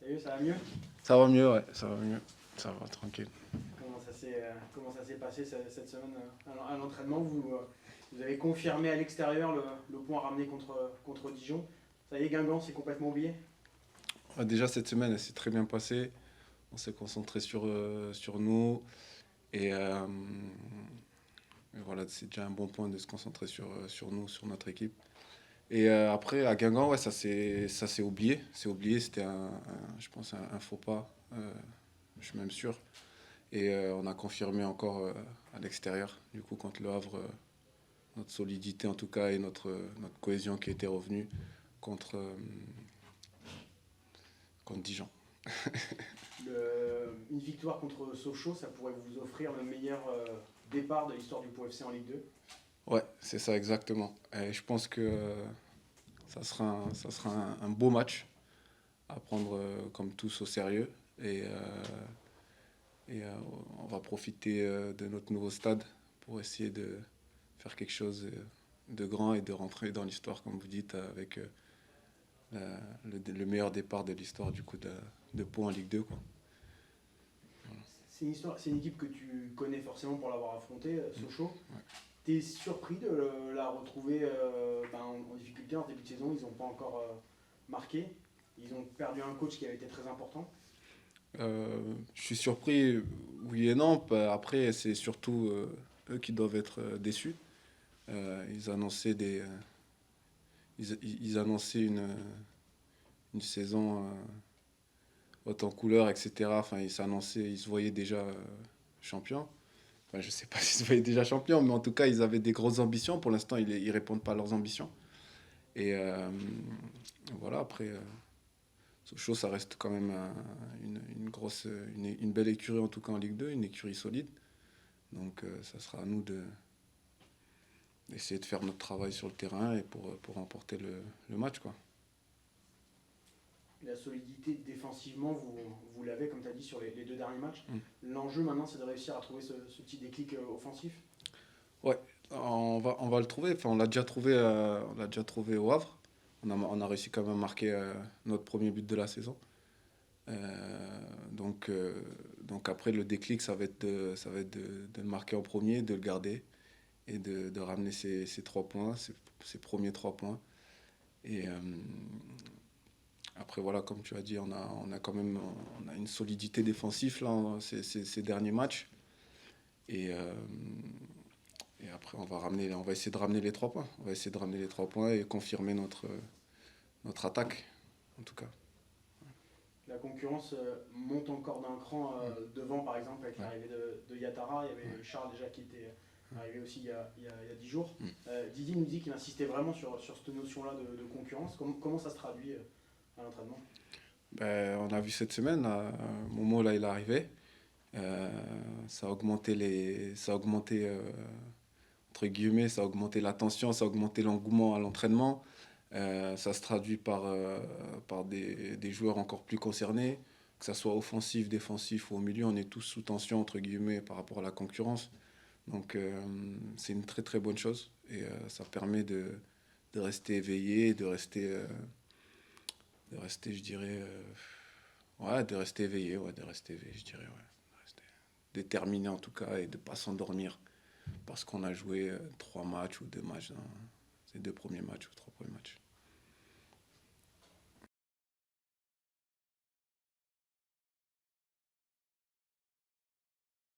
Salut, ça va mieux? Ça va mieux, ouais, ça va mieux. Ça va, tranquille. Comment ça s'est passé cette semaine à l'entraînement? Vous avez confirmé à l'extérieur le point ramené contre Dijon. Ça y est, Guingamp s'est complètement oublié? Ouais, déjà, cette semaine, elle s'est très bien passée. On s'est concentré sur nous. Et, euh, et voilà, c'est déjà un bon point de se concentrer sur nous, sur notre équipe. Après, à Guingamp, ouais, ça s'est oublié. C'est oublié, c'était je pense, un faux pas. Je suis même sûr. On a confirmé encore à l'extérieur, du coup, contre le Havre, notre solidité en tout cas et notre cohésion qui était revenue contre, contre Dijon. Une victoire contre Sochaux, ça pourrait vous offrir le meilleur départ de l'histoire du Pau FC en Ligue 2. Ouais, c'est ça exactement. Et je pense que ça sera un beau match à prendre comme tous au sérieux. Et, euh, et on va profiter de notre nouveau stade pour essayer de faire quelque chose de grand et de rentrer dans l'histoire, comme vous dites, avec le meilleur départ de l'histoire du coup de Pau en Ligue 2, quoi. C'est une équipe que tu connais forcément pour l'avoir affrontée, Sochaux. Ouais. T'es surpris de la retrouver en difficulté en début de saison? Ils n'ont pas encore marqué. Ils ont perdu un coach qui avait été très important. Je suis surpris, oui et non. Après, c'est surtout eux qui doivent être déçus. Ils annonçaient ils annonçaient une saison haute en couleur, etc. Enfin, ils se voyaient déjà champions. Enfin, je sais pas s'ils se voyaient déjà champions, mais en tout cas, ils avaient des grosses ambitions. Pour l'instant, ils répondent pas à leurs ambitions. Et voilà, après, Sochaux, ça reste quand même une belle écurie, en tout cas en Ligue 2, une écurie solide. Donc, ça sera à nous d'essayer de faire notre travail sur le terrain et pour remporter le match, quoi. La solidité défensivement, vous l'avez, comme tu as dit, sur les deux derniers matchs. Mm. L'enjeu maintenant, c'est de réussir à trouver ce petit déclic offensif. Ouais, on va le trouver. Enfin, on l'a déjà trouvé au Havre. On a réussi quand même à marquer notre premier but de la saison. Donc après, le déclic, ça va être de le marquer en premier, de le garder et de ramener ces 3 points, ces premiers 3 points. Et après, voilà, comme tu as dit, on a quand même on a une solidité défensive là, ces derniers matchs. Et, euh, et après, on va essayer de ramener les 3 points. On va essayer de ramener les 3 points et confirmer notre attaque, en tout cas. La concurrence monte encore d'un cran devant, par exemple, avec Ouais. l'arrivée de Yatara. Il y avait Ouais. Charles déjà qui était arrivé aussi il y a 10 jours. Mm. Didier nous dit qu'il insistait vraiment sur cette notion-là de concurrence. Comment ça se traduit à l'entraînement? On a vu cette semaine, là, Momo, là, il est arrivé. Euh, entre guillemets, ça a augmenté la tension, ça a augmenté l'engouement à l'entraînement. Ça se traduit par des joueurs encore plus concernés, que ce soit offensif, défensif ou au milieu. On est tous sous tension, entre guillemets, par rapport à la concurrence. Donc, c'est une très très bonne chose. Et ça permet de rester éveillé, de rester, je dirais, ouais, de rester éveillé, ouais, de rester éveillé, je dirais, ouais. De rester déterminé en tout cas et de ne pas s'endormir parce qu'on a joué 3 matchs ou 2 matchs dans ces 2 premiers matchs ou 3 premiers matchs.